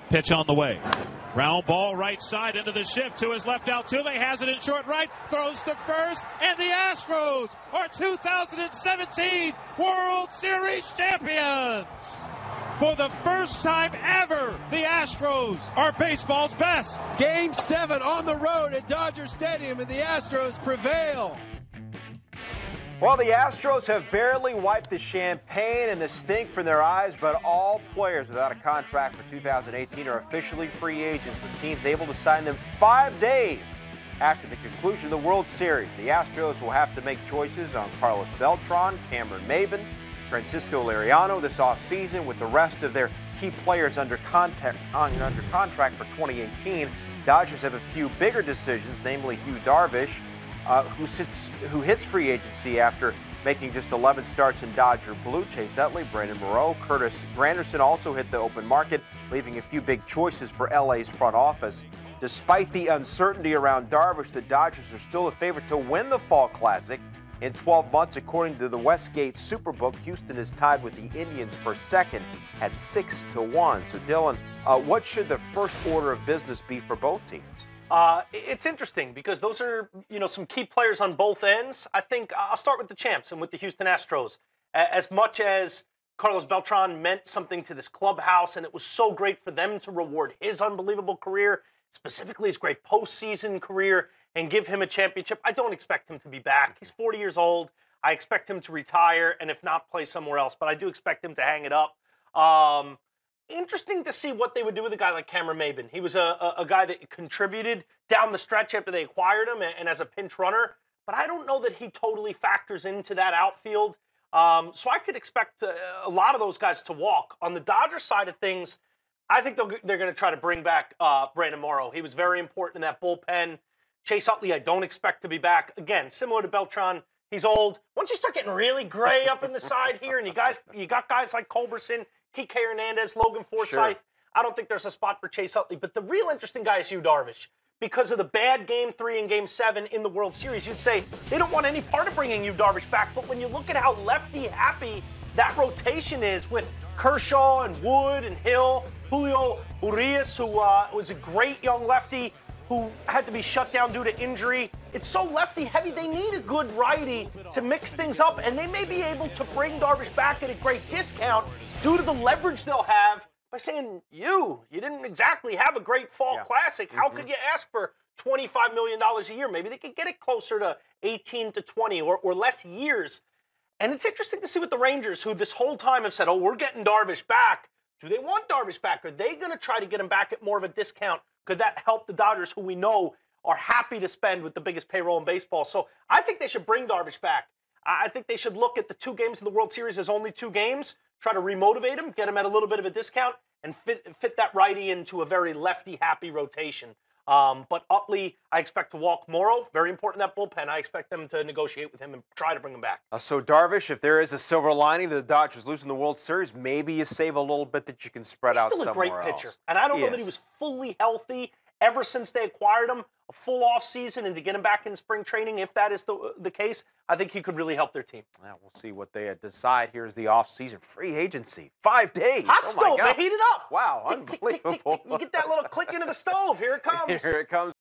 Pitch on the way. Round ball right side into the shift to his left. Altuve has it in short right, throws to first, and the Astros are 2017 World Series champions. For the first time ever, the Astros are baseball's best. Game 7 on the road at Dodger Stadium, and the Astros prevail. Well, the Astros have barely wiped the champagne and the stink from their eyes, but all players without a contract for 2018 are officially free agents, with teams able to sign them 5 days after the conclusion of the World Series. The Astros will have to make choices on Carlos Beltran, Cameron Maybin, Francisco Liriano this offseason, with the rest of their key players under contract for 2018. Dodgers have a few bigger decisions, namely Hugh Darvish, who hits free agency after making just 11 starts in Dodger blue. Chase Utley, Brandon Moreau, Curtis Granderson also hit the open market, leaving a few big choices for LA's front office. Despite the uncertainty around Darvish, the Dodgers are still a favorite to win the Fall Classic. In 12 months, according to the Westgate Superbook, Houston is tied with the Indians for second at 6-1. So, Dylan, what should the first order of business be for both teams? It's interesting because those are, some key players on both ends. I think I'll start with the champs and with the Houston Astros. As much as Carlos Beltran meant something to this clubhouse, and it was so great for them to reward his unbelievable career, specifically his great postseason career, and give him a championship, I don't expect him to be back. He's 40 years old. I expect him to retire, and if not, play somewhere else. But I do expect him to hang it up. Interesting to see what they would do with a guy like Cameron Maybin. He was a guy that contributed down the stretch after they acquired him and as a pinch runner, but I don't know that he totally factors into that outfield. So I could expect a lot of those guys to walk. On the Dodgers side of things, I think they're going to try to bring back Brandon Morrow. He was very important in that bullpen. Chase Utley, I don't expect to be back. Again, similar to Beltran, he's old. Once you start getting really gray up in the side here, and you got guys like Culberson, Kike Hernandez, Logan Forsythe. Sure. I don't think there's a spot for Chase Utley. But the real interesting guy is Hugh Darvish. Because of the bad Game 3 and Game 7 in the World Series, you'd say they don't want any part of bringing Hugh Darvish back. But when you look at how lefty-happy that rotation is with Kershaw and Wood and Hill, Julio Urias, who was a great young lefty who had to be shut down due to injury. It's so lefty-heavy, they need a good righty to mix things up, and they may be able to bring Darvish back at a great discount due to the leverage they'll have by saying, you didn't exactly have a great Fall Classic. How could you ask for $25 million a year? Maybe they could get it closer to 18 to 20 or less years. And it's interesting to see with the Rangers, who this whole time have said, oh, we're getting Darvish back. Do they want Darvish back? Are they going to try to get him back at more of a discount? Could that help the Dodgers, who we know are happy to spend with the biggest payroll in baseball? So I think they should bring Darvish back. I think they should look at the 2 games in the World Series as only 2 games, try to remotivate him, get him at a little bit of a discount, and fit that righty into a very lefty-happy rotation. But Utley, I expect to walk Morrow. Very important in that bullpen. I expect them to negotiate with him and try to bring him back. So Darvish, if there is a silver lining to the Dodgers losing the World Series, maybe you save a little bit that you can spread out somewhere else. He's still a great pitcher. And I don't know that he was fully healthy ever since they acquired him, a full offseason, and to get him back in spring training, if that is the case, I think he could really help their team. Yeah, we'll see what they decide. Here's the offseason free agency. 5 days. Hot stove, they heat it up. Wow, unbelievable. Tick, tick, tick, tick. You get that little click into the stove. Here it comes. Here it comes.